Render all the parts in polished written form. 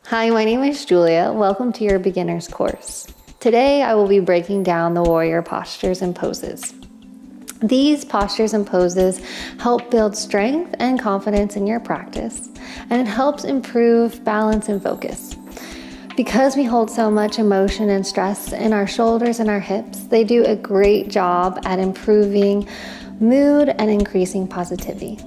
Hi, my name is Julia. Welcome to your beginner's course. Today I will be breaking down the warrior postures and poses. These postures and poses help build strength and confidence in your practice, and it helps improve balance and focus. Because we hold so much emotion and stress in our shoulders and our hips, they do a great job at improving mood and increasing positivity.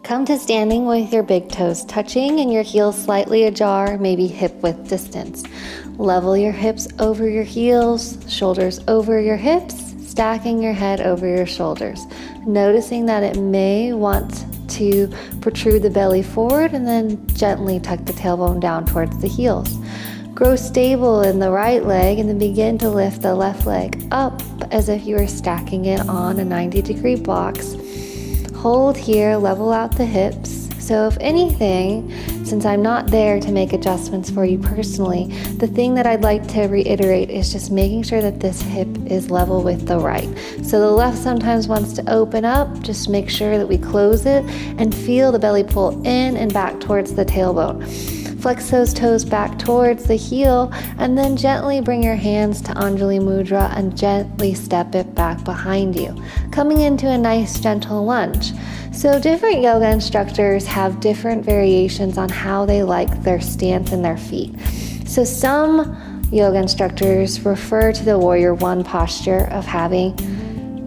Come to standing with your big toes touching and your heels slightly ajar, maybe hip width distance. Level your hips over your heels, shoulders over your hips, stacking your head over your shoulders. Noticing that it may want to protrude the belly forward and then gently tuck the tailbone down towards the heels. Grow stable in the right leg and then begin to lift the left leg up as if you were stacking it on a 90-degree box. Hold here, level out the hips. So if anything, since I'm not there to make adjustments for you personally, the thing that I'd like to reiterate is just making sure that this hip is level with the right. So the left sometimes wants to open up, just make sure that we close it and feel the belly pull in and back towards the tailbone. Flex those toes back towards the heel and then gently bring your hands to Anjali Mudra and gently step it back behind you, coming into a nice gentle lunge. So different yoga instructors have different variations on how they like their stance and their feet. So some yoga instructors refer to the Warrior One posture of having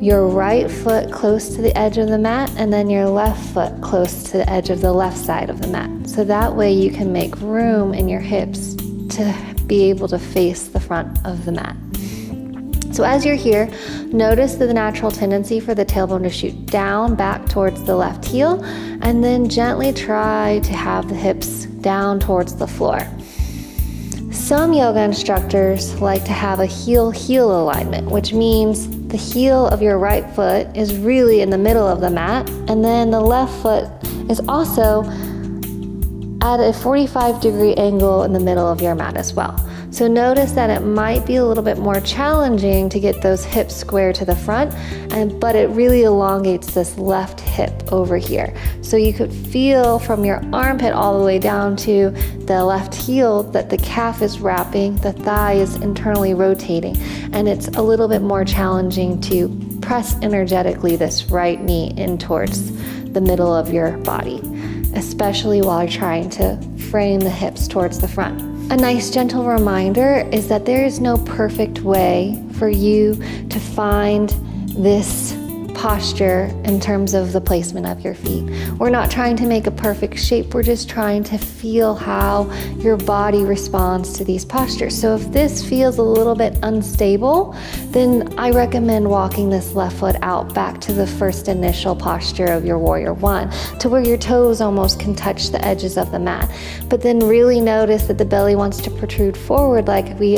your right foot close to the edge of the mat and then your left foot close to the edge of the left side of the mat. So that way you can make room in your hips to be able to face the front of the mat. So as you're here, notice the natural tendency for the tailbone to shoot down, back towards the left heel, and then gently try to have the hips down towards the floor. Some yoga instructors like to have a heel-heel alignment, which means the heel of your right foot is really in the middle of the mat, and then the left foot is also at a 45-degree angle in the middle of your mat as well. So notice that it might be a little bit more challenging to get those hips square to the front, but it really elongates this left hip over here. So you could feel from your armpit all the way down to the left heel that the calf is wrapping, the thigh is internally rotating, and it's a little bit more challenging to press energetically this right knee in towards the middle of your body, especially while you're trying to frame the hips towards the front. A nice gentle reminder is that there is no perfect way for you to find this posture in terms of the placement of your feet. We're not trying to make a perfect shape, we're just trying to feel how your body responds to these postures. So if this feels a little bit unstable, then I recommend walking this left foot out back to the first initial posture of your Warrior One, to where your toes almost can touch the edges of the mat. But then really notice that the belly wants to protrude forward like we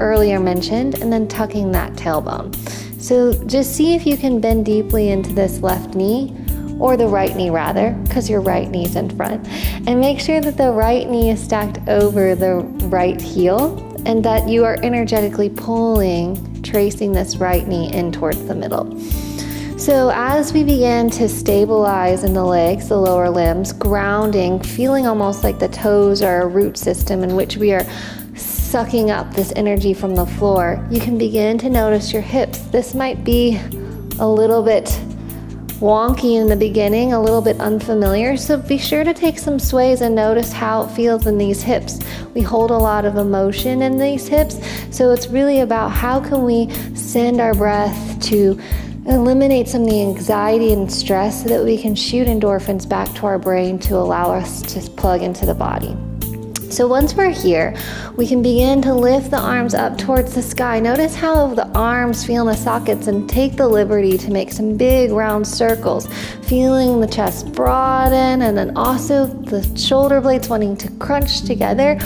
earlier mentioned, and then tucking that tailbone. So just see if you can bend deeply into this left knee, or the right knee rather, because your right knee's in front. And make sure that the right knee is stacked over the right heel and that you are energetically pulling, tracing this right knee in towards the middle. So as we begin to stabilize in the legs, the lower limbs, grounding, feeling almost like the toes are a root system in which we are sucking up this energy from the floor, you can begin to notice your hips. This might be a little bit wonky in the beginning, a little bit unfamiliar, so be sure to take some sways and notice how it feels in these hips. We hold a lot of emotion in these hips, so it's really about how can we send our breath to eliminate some of the anxiety and stress so that we can shoot endorphins back to our brain to allow us to plug into the body. So once we're here, we can begin to lift the arms up towards the sky. Notice how the arms feel in the sockets and take the liberty to make some big round circles, feeling the chest broaden and then also the shoulder blades wanting to crunch together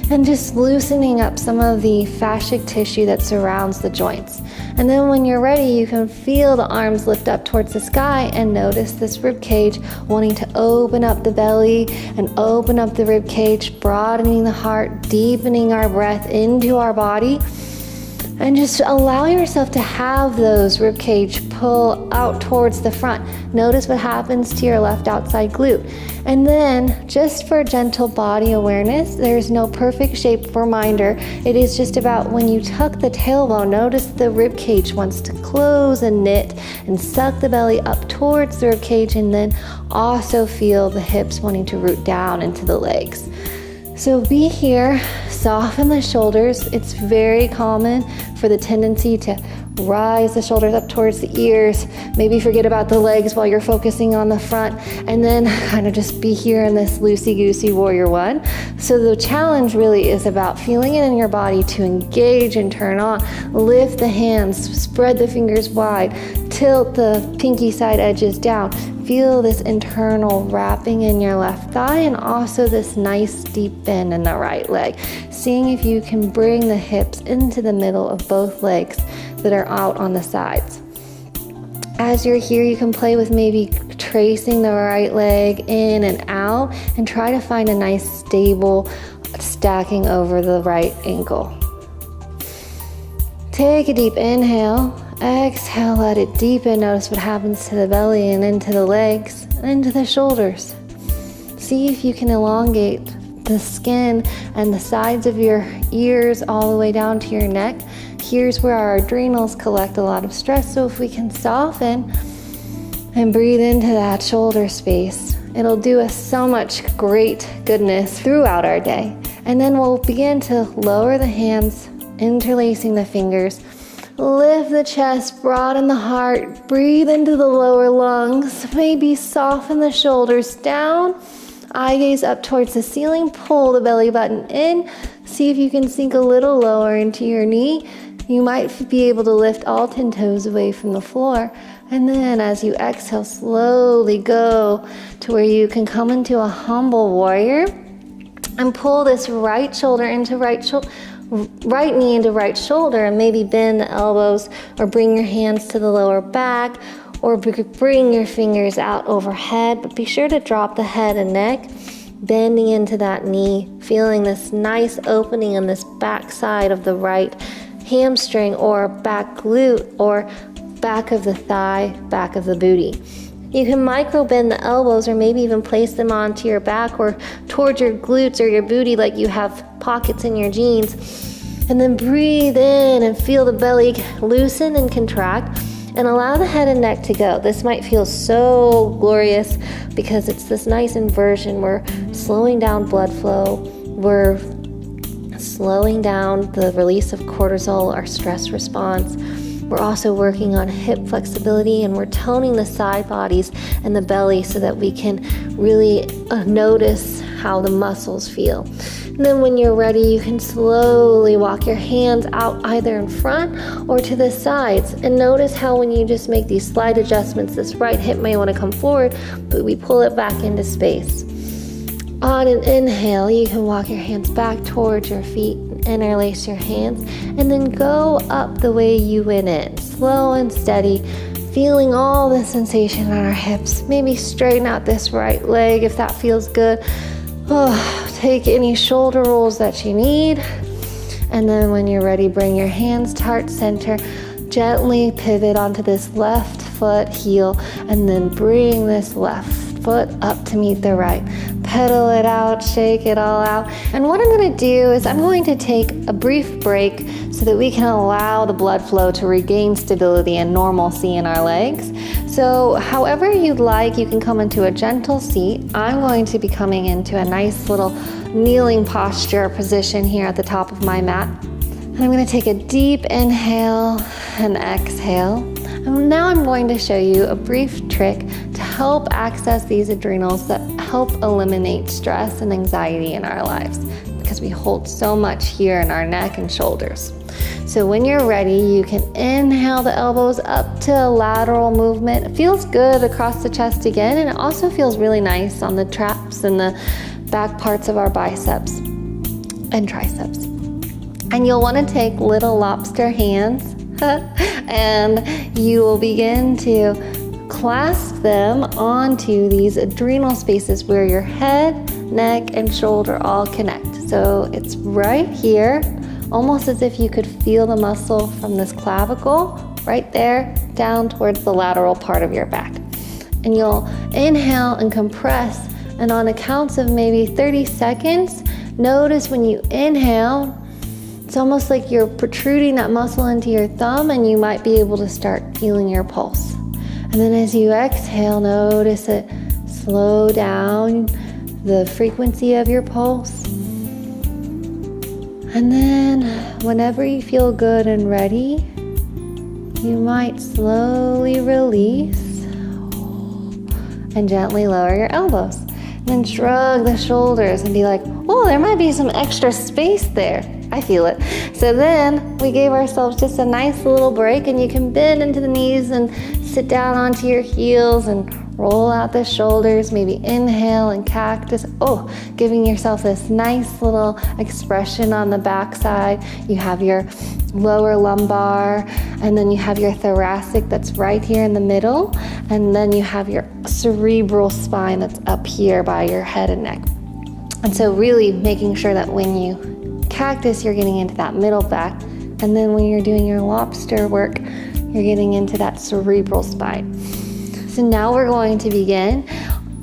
and just loosening up some of the fascic tissue that surrounds the joints. And then when you're ready, you can feel the arms lift up towards the sky and notice this rib cage wanting to open up the belly and open up the rib cage, broadening the heart, deepening our breath into our body. And just allow yourself to have those ribcage pull out towards the front. Notice what happens to your left outside glute. And then, just for gentle body awareness, there's no perfect shape reminder. It is just about when you tuck the tailbone, notice the ribcage wants to close and knit and suck the belly up towards the ribcage, and then also feel the hips wanting to root down into the legs. So be here, soften the shoulders. It's very common for the tendency to rise the shoulders up towards the ears, maybe forget about the legs while you're focusing on the front, and then kind of just be here in this loosey-goosey warrior one. So the challenge really is about feeling it in your body to engage and turn on. Lift the hands, spread the fingers wide, tilt the pinky side edges down. Feel this internal wrapping in your left thigh and also this nice deep bend in the right leg. Seeing if you can bring the hips into the middle of both legs that are out on the sides. As you're here, you can play with maybe tracing the right leg in and out and try to find a nice stable stacking over the right ankle. Take a deep inhale. Exhale, let it deepen. Notice what happens to the belly and into the legs, and into the shoulders. See if you can elongate the skin and the sides of your ears all the way down to your neck. Here's where our adrenals collect a lot of stress, so if we can soften and breathe into that shoulder space, it'll do us so much great goodness throughout our day. And then we'll begin to lower the hands, interlacing the fingers. Lift the chest, broaden the heart, breathe into the lower lungs, maybe soften the shoulders down, eye gaze up towards the ceiling, pull the belly button in, see if you can sink a little lower into your knee. You might be able to lift all 10 toes away from the floor, and then as you exhale, slowly go to where you can come into a humble warrior and pull this right shoulder into right knee into right shoulder, and maybe bend the elbows or bring your hands to the lower back, or bring your fingers out overhead, but be sure to drop the head and neck, bending into that knee, feeling this nice opening in this back side of the right hamstring or back glute or back of the thigh, back of the booty. You can micro bend the elbows or maybe even place them onto your back or towards your glutes or your booty like you have pockets in your jeans. And then breathe in and feel the belly loosen and contract, and allow the head and neck to go. This might feel so glorious because it's this nice inversion. We're slowing down blood flow. We're slowing down the release of cortisol, our stress response. We're also working on hip flexibility, and we're toning the side bodies and the belly so that we can really notice how the muscles feel. And then when you're ready, you can slowly walk your hands out either in front or to the sides. And notice how when you just make these slight adjustments, this right hip may want to come forward, but we pull it back into space. On an inhale, you can walk your hands back towards your feet, interlace your hands, and then go up the way you went in, slow and steady, feeling all the sensation on our hips. Maybe straighten out this right leg if that feels good. Take any shoulder rolls that you need, and then when you're ready, bring your hands to heart center, gently pivot onto this left foot heel, and then bring this left foot up to meet the right. Pedal it out, shake it all out. And what I'm going to do is I'm going to take a brief break so that we can allow the blood flow to regain stability and normalcy in our legs. So however you'd like, you can come into a gentle seat. I'm going to be coming into a nice little kneeling posture position here at the top of my mat. And I'm going to take a deep inhale and exhale. And now I'm going to show you a brief trick to help access these adrenals that help eliminate stress and anxiety in our lives, because we hold so much here in our neck and shoulders. So when you're ready, you can inhale the elbows up to a lateral movement. It feels good across the chest again, and it also feels really nice on the traps and the back parts of our biceps and triceps. And you'll want to take little lobster hands and you will begin to clasp them onto these adrenal spaces where your head, neck, and shoulder all connect. So it's right here almost as if you could feel the muscle from this clavicle right there down towards the lateral part of your back. And you'll inhale and compress, and on a count of maybe 30 seconds, notice when you inhale, it's almost like you're protruding that muscle into your thumb, and you might be able to start feeling your pulse. And then as you exhale, notice it slow down the frequency of your pulse. And then whenever you feel good and ready, you might slowly release and gently lower your elbows. And then shrug the shoulders and be like, oh, there might be some extra space there. I feel it. So then we gave ourselves just a nice little break, and you can bend into the knees and sit down onto your heels and roll out the shoulders, maybe inhale and cactus. Oh, giving yourself this nice little expression on the backside. You have your lower lumbar, and then you have your thoracic that's right here in the middle, and then you have your cerebral spine that's up here by your head and neck. And so really making sure that when you cactus, you're getting into that middle back, and then when you're doing your lobster work, you're getting into that cerebral spine. So now we're going to begin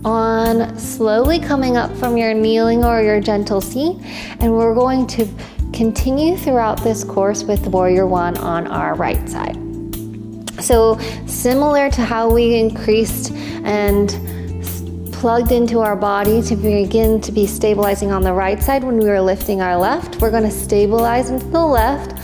on slowly coming up from your kneeling or your gentle seat, and we're going to continue throughout this course with Warrior One on our right side. So similar to how we increased and plugged into our body to begin to be stabilizing on the right side when we were lifting our left, we're going to stabilize into the left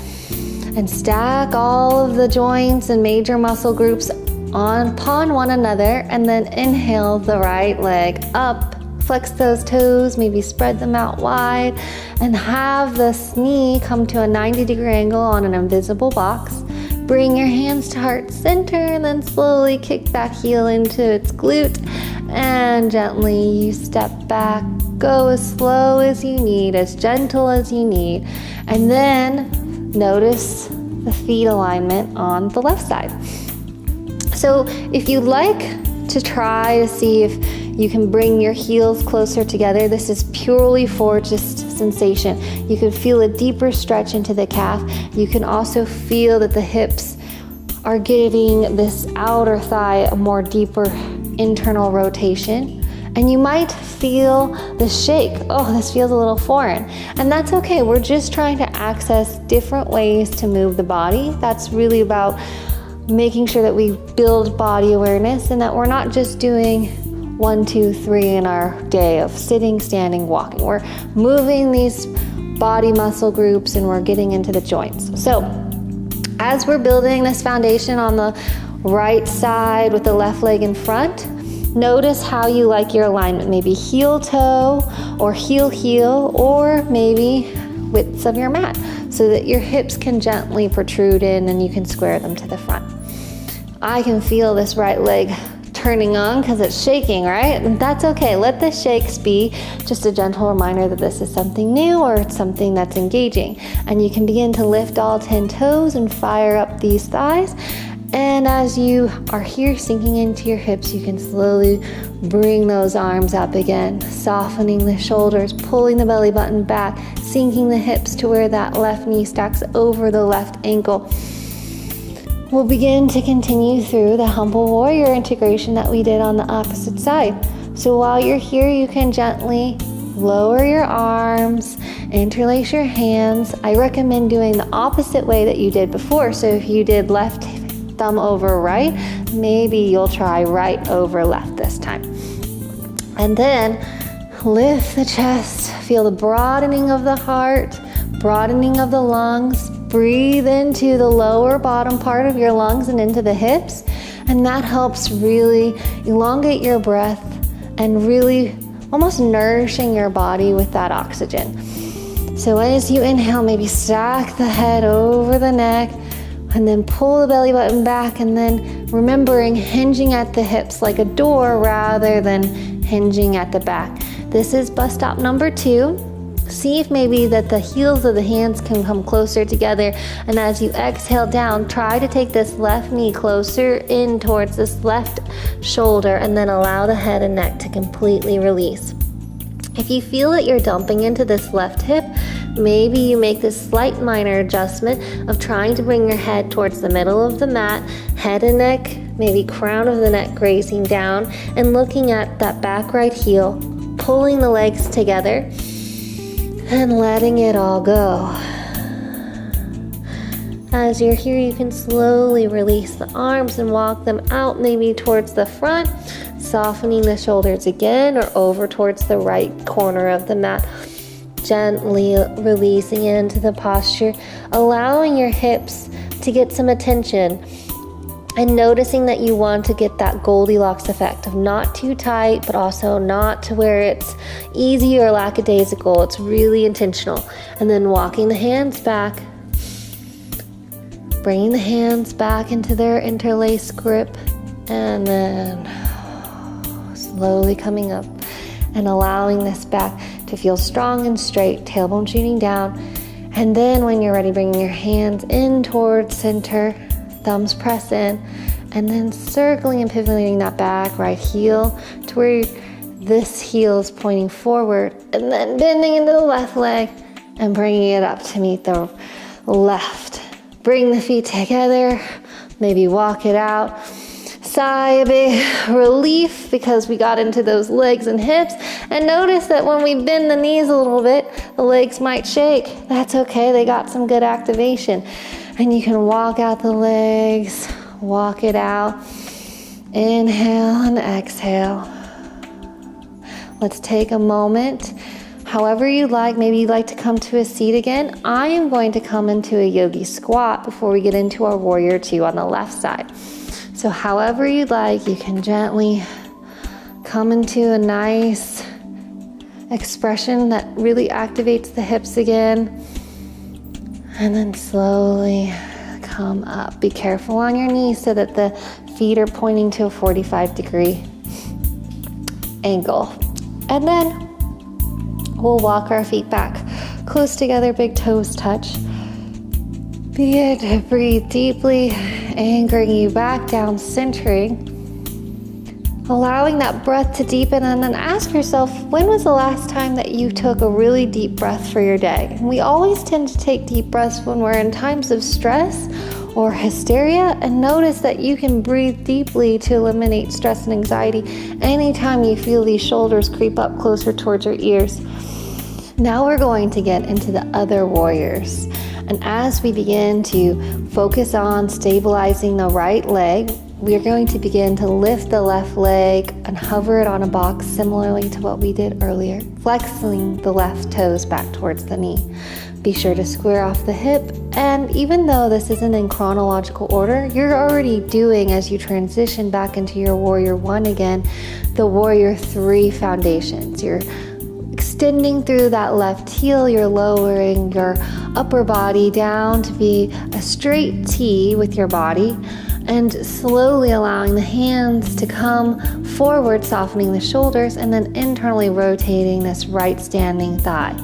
and stack all of the joints and major muscle groups upon one another, and then inhale the right leg up, flex those toes, maybe spread them out wide, and have this knee come to a 90-degree angle on an invisible box. Bring your hands to heart center, and then slowly kick that heel into its glute, and gently you step back. Go as slow as you need, as gentle as you need, and then notice the feet alignment on the left side. So if you'd like to try to see if you can bring your heels closer together, this is purely for just sensation. You can feel a deeper stretch into the calf. You can also feel that the hips are giving this outer thigh a more deeper internal rotation. And you might feel the shake. Oh, this feels a little foreign. And that's okay. We're just trying to access different ways to move the body. That's really about making sure that we build body awareness, and that we're not just doing 1, 2, 3 in our day of sitting, standing, walking. We're moving these body muscle groups, and we're getting into the joints. So as we're building this foundation on the right side with the left leg in front, notice how you like your alignment. Maybe heel toe or heel heel, or maybe widths of your mat, so that your hips can gently protrude in and you can square them to the front. I can feel this right leg turning on because it's shaking, right? And that's okay. Let the shakes be just a gentle reminder that this is something new, or it's something that's engaging. And you can begin to lift all 10 toes and fire up these thighs. And as you are here sinking into your hips, you can slowly bring those arms up again, softening the shoulders, pulling the belly button back, sinking the hips to where that left knee stacks over the left ankle. We'll begin to continue through the humble warrior integration that we did on the opposite side. So while you're here, you can gently lower your arms, interlace your hands. I recommend doing the opposite way that you did before. So if you did left thumb over right, maybe you'll try right over left this time. And then lift the chest, feel the broadening of the heart, broadening of the lungs. Breathe into the lower bottom part of your lungs and into the hips, and that helps really elongate your breath and really almost nourishing your body with that oxygen. So as you inhale, maybe stack the head over the neck, and then pull the belly button back, and then remembering hinging at the hips like a door rather than hinging at the back. This is bus stop number 2. See if maybe that the heels of the hands can come closer together, and as you exhale down, try to take this left knee closer in towards this left shoulder, and then allow the head and neck to completely release. If you feel that you're dumping into this left hip, Maybe you make this slight minor adjustment of trying to bring your head towards the middle of the mat, head and neck, maybe crown of the neck grazing down, and looking at that back right heel, pulling the legs together and letting it all go. As you're here, you can slowly release the arms and walk them out, maybe towards the front, softening the shoulders again, or over towards the right corner of the mat, gently releasing into the posture, allowing your hips to get some attention, and noticing that you want to get that Goldilocks effect of not too tight, but also not to where it's easy or lackadaisical. It's really intentional. And then walking the hands back, bringing the hands back into their interlaced grip, and then slowly coming up and allowing this back to feel strong and straight, tailbone shooting down. And then when you're ready, bringing your hands in towards center, thumbs press in, and then circling and pivoting that back right heel to where this heel is pointing forward, and then bending into the left leg and bringing it up to meet the left. Bring the feet together, maybe walk it out. Sigh a big relief because we got into those legs and hips. And notice that when we bend the knees a little bit, the legs might shake. That's okay, they got some good activation. And you can walk out the legs, walk it out. Inhale and exhale. Let's take a moment. However you'd like, maybe you'd like to come to a seat again. I am going to come into a yogi squat before we get into our warrior two on the left side. So however you'd like, you can gently come into a nice expression that really activates the hips again. And then slowly come up. Be careful on your knees so that the feet are pointing to a 45-degree angle. And then we'll walk our feet back, close together, big toes touch. Begin to breathe deeply, anchoring you back down, centering, allowing that breath to deepen. And then ask yourself, when was the last time that you took a really deep breath for your day? And we always tend to take deep breaths when we're in times of stress or hysteria, and notice that you can breathe deeply to eliminate stress and anxiety anytime you feel these shoulders creep up closer towards your ears. Now we're going to get into the other warriors. And as we begin to focus on stabilizing the right leg, we are going to begin to lift the left leg and hover it on a box similarly to what we did earlier, flexing the left toes back towards the knee. Be sure to square off the hip, and even though this isn't in chronological order, you're already doing, as you transition back into your warrior one again, the warrior three foundations. You're extending through that left heel, you're lowering your upper body down to be a straight T with your body, and slowly allowing the hands to come forward, softening the shoulders, and then internally rotating this right standing thigh.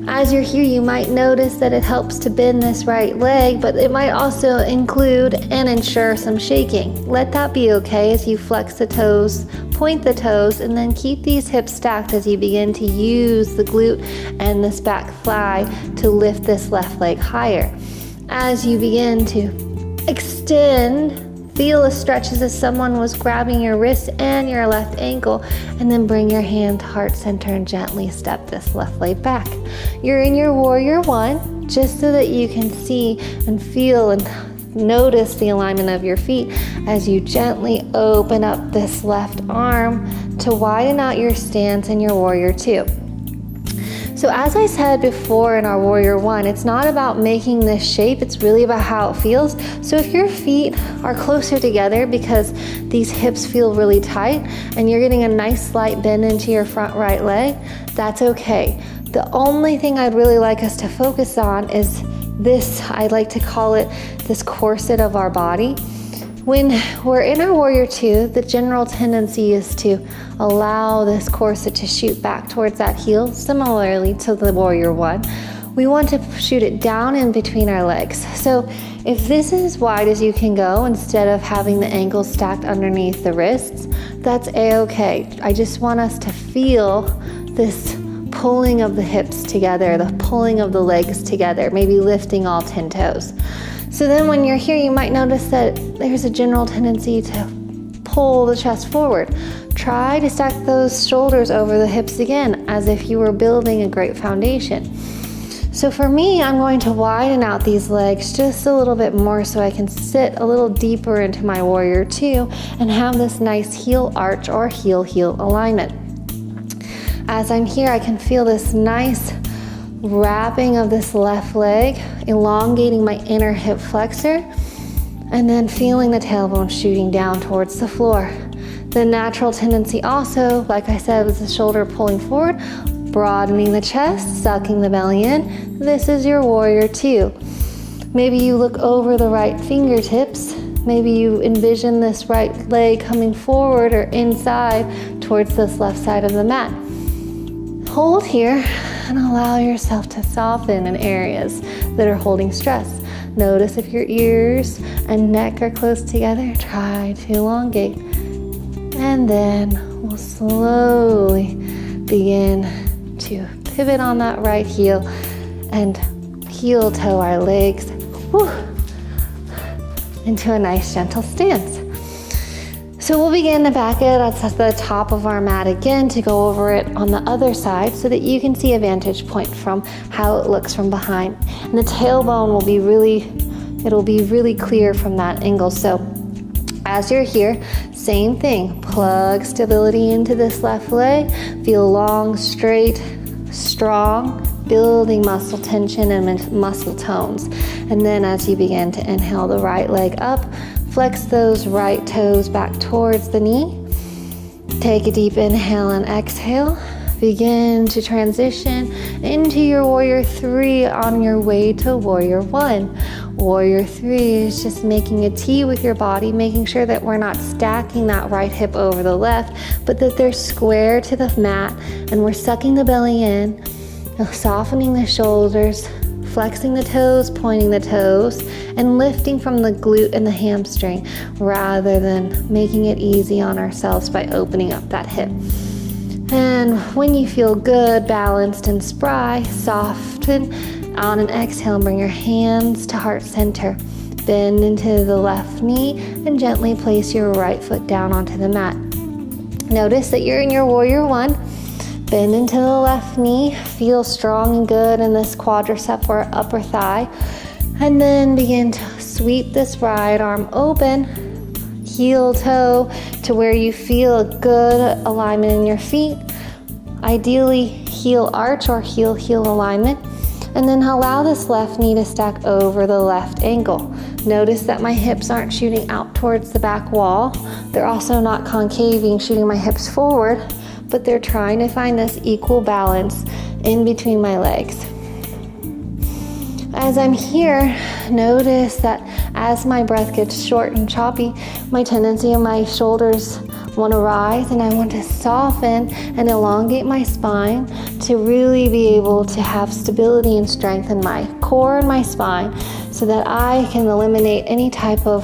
As you're here, you might notice that it helps to bend this right leg, but it might also include and ensure some shaking. Let that be okay as you flex the toes, point the toes, and then keep these hips stacked as you begin to use the glute and this back thigh to lift this left leg higher. As you begin to extend, feel a stretch as if someone was grabbing your wrist and your left ankle, and then bring your hand to heart center and gently step this left leg back. You're in your warrior one, just so that you can see and feel and notice the alignment of your feet as you gently open up this left arm to widen out your stance in your warrior two. So as I said before in our warrior one, it's not about making this shape, it's really about how it feels. So if your feet are closer together because these hips feel really tight and you're getting a nice slight bend into your front right leg, that's okay. The only thing I'd really like us to focus on is this, I like to call it this corset of our body. When we're in our warrior two, the general tendency is to allow this corset to shoot back towards that heel, similarly to the warrior one. We want to shoot it down in between our legs. So if this is as wide as you can go, instead of having the ankles stacked underneath the wrists, that's a-okay. I just want us to feel this pulling of the hips together, the pulling of the legs together, maybe lifting all 10 toes. So then when you're here, you might notice that there's a general tendency to pull the chest forward. Try to stack those shoulders over the hips again, as if you were building a great foundation. So for me, I'm going to widen out these legs just a little bit more so I can sit a little deeper into my warrior two and have this nice heel arch or heel alignment. As I'm here, I can feel this nice wrapping of this left leg, elongating my inner hip flexor, and then feeling the tailbone shooting down towards the floor. The natural tendency also, like I said, was the shoulder pulling forward, broadening the chest, sucking the belly in. This is your warrior two. Maybe you look over the right fingertips. Maybe you envision this right leg coming forward or inside towards this left side of the mat. Hold here and allow yourself to soften in areas that are holding stress. Notice if your ears and neck are close together. Try to elongate. And then we'll slowly begin to pivot on that right heel and heel toe our legs into a nice gentle stance. So we'll begin to back it at the top of our mat again to go over it on the other side so that you can see a vantage point from how it looks from behind. And the tailbone will be really clear from that angle. So as you're here, same thing, plug stability into this left leg, feel long, straight, strong, building muscle tension and muscle tones. And then as you begin to inhale the right leg up, flex those right toes back towards the knee. Take a deep inhale and exhale. Begin to transition into your warrior three on your way to warrior one. Warrior three is just making a T with your body, making sure that we're not stacking that right hip over the left, but that they're square to the mat and we're sucking the belly in, softening the shoulders, flexing the toes, pointing the toes, and lifting from the glute and the hamstring rather than making it easy on ourselves by opening up that hip. And when you feel good, balanced, and spry, soften on an exhale. Bring your hands to heart center. Bend into the left knee and gently place your right foot down onto the mat. Notice that you're in your warrior one. Bend into the left knee. Feel strong and good in this quadricep or upper thigh. And then begin to sweep this right arm open. Heel toe to where you feel a good alignment in your feet. Ideally heel arch or heel alignment. And then allow this left knee to stack over the left ankle. Notice that my hips aren't shooting out towards the back wall. They're also not concaving, shooting my hips forward, but they're trying to find this equal balance in between my legs. As I'm here, notice that as my breath gets short and choppy, my tendency of my shoulders want to rise and I want to soften and elongate my spine to really be able to have stability and strength in my core and my spine so that I can eliminate any type of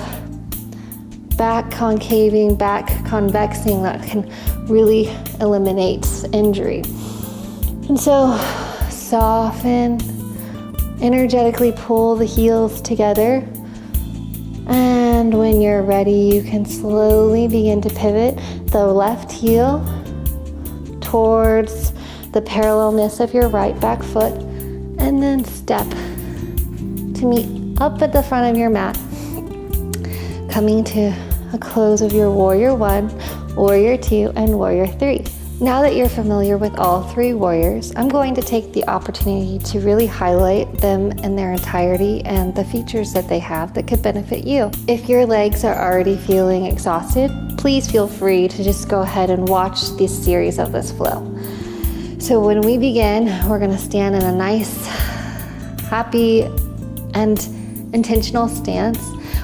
back concaving, back convexing that can really eliminate injury. And so soften, energetically pull the heels together. And when you're ready, you can slowly begin to pivot the left heel towards the parallelness of your right back foot and then step to meet up at the front of your mat, coming to a close of your warrior one, warrior two, and warrior three. Now that you're familiar with all three warriors, I'm going to take the opportunity to really highlight them in their entirety and the features that they have that could benefit you. If your legs are already feeling exhausted, please feel free to just go ahead and watch this series of this flow. So when we begin, we're going to stand in a nice, happy, and intentional stance.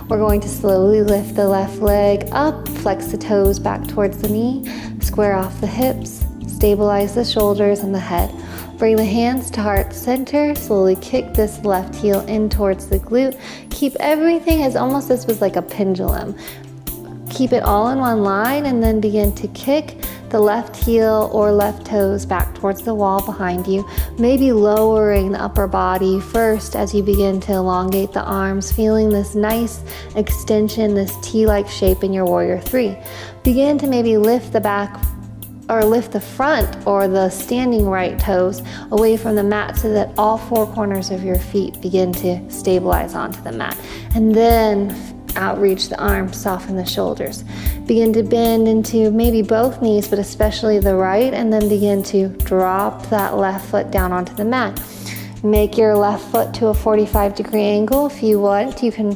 We're going to slowly lift the left leg up, flex the toes back towards the knee, square off the hips, stabilize the shoulders and the head. Bring the hands to heart center, slowly kick this left heel in towards the glute. Keep everything as almost this was like a pendulum. Keep it all in one line and then begin to kick the left heel or left toes back towards the wall behind you, maybe lowering the upper body first as you begin to elongate the arms, feeling this nice extension, this T-like shape in your warrior three. Begin to maybe lift the back or lift the front or the standing right toes away from the mat so that all four corners of your feet begin to stabilize onto the mat. And then outreach the arms, soften the shoulders. Begin to bend into maybe both knees, but especially the right, and then begin to drop that left foot down onto the mat. Make your left foot to a 45-degree angle. If you want, you can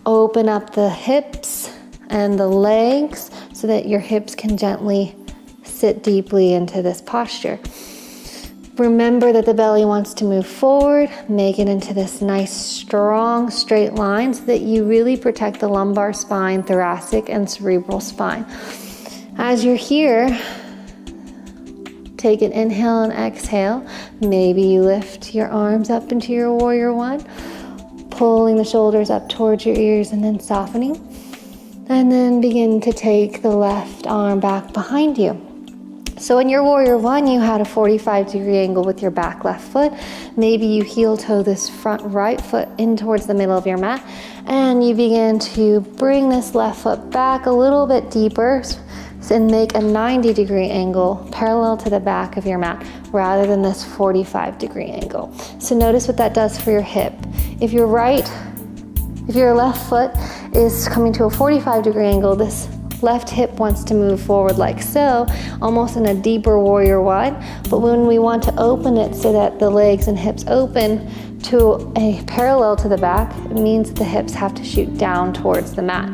open up the hips and the legs so that your hips can gently sit deeply into this posture. Remember that the belly wants to move forward. Make it into this nice, strong, straight line so that you really protect the lumbar spine, thoracic, and cerebral spine. As you're here, take an inhale and exhale. Maybe you lift your arms up into your warrior one, pulling the shoulders up towards your ears and then softening. And then begin to take the left arm back behind you. So in your warrior one, you had a 45-degree angle with your back left foot. Maybe you heel toe this front right foot in towards the middle of your mat, and you begin to bring this left foot back a little bit deeper and make a 90-degree angle parallel to the back of your mat rather than this 45-degree angle. So notice what that does for your hip. If your left foot is coming to a 45-degree angle, this left hip wants to move forward like so, almost in a deeper warrior one. But when we want to open it so that the legs and hips open to a parallel to the back, it means the hips have to shoot down towards the mat.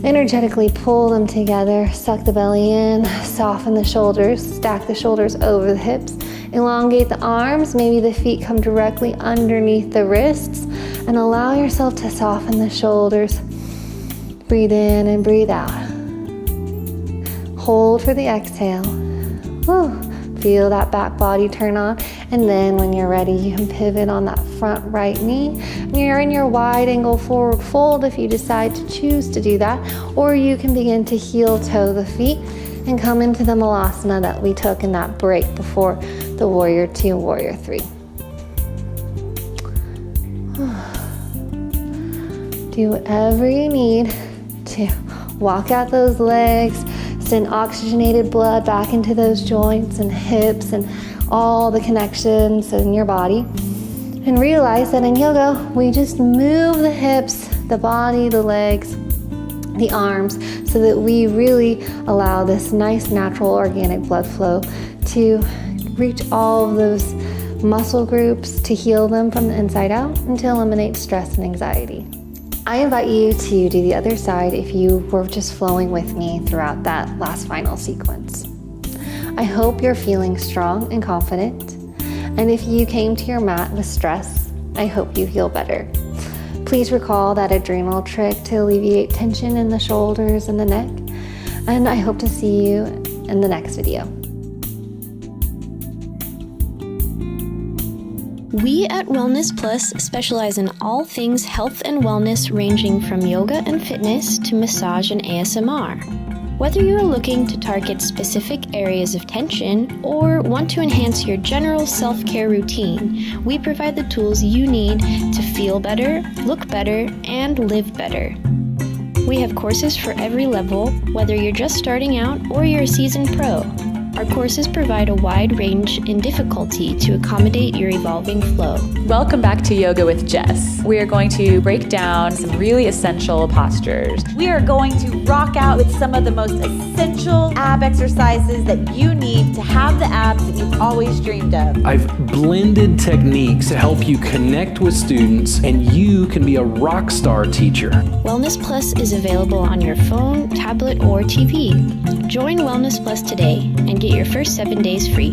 Energetically pull them together, suck the belly in, soften the shoulders, stack the shoulders over the hips, elongate the arms, maybe the feet come directly underneath the wrists, and allow yourself to soften the shoulders. Breathe in and breathe out. Hold for the exhale. Woo. Feel that back body turn on. And then when you're ready, you can pivot on that front right knee. You're in your wide angle forward fold if you decide to choose to do that. Or you can begin to heel toe the feet and come into the malasana that we took in that break before the warrior two, warrior three. Do whatever you need to walk out those legs, send oxygenated blood back into those joints and hips and all the connections in your body. And realize that in yoga, we just move the hips, the body, the legs, the arms, so that we really allow this nice, natural, organic blood flow to reach all of those muscle groups, to heal them from the inside out and to eliminate stress and anxiety. I invite you to do the other side if you were just flowing with me throughout that last final sequence. I hope you're feeling strong and confident. And if you came to your mat with stress, I hope you feel better. Please recall that adrenal trick to alleviate tension in the shoulders and the neck. And I hope to see you in the next video. We at Wellness Plus specialize in all things health and wellness, ranging from yoga and fitness to massage and ASMR. Whether you are looking to target specific areas of tension or want to enhance your general self-care routine, we provide the tools you need to feel better, look better, and live better. We have courses for every level, whether you're just starting out or you're a seasoned pro. Our courses provide a wide range in difficulty to accommodate your evolving flow. Welcome back to Yoga with Jess. We are going to break down some really essential postures. We are going to rock out with some of the most essential ab exercises that you need to have the abs that you've always dreamed of. I've blended techniques to help you connect with students, and you can be a rock star teacher. Wellness Plus is available on your phone, tablet, or TV. Join Wellness Plus today and get your first 7 days free.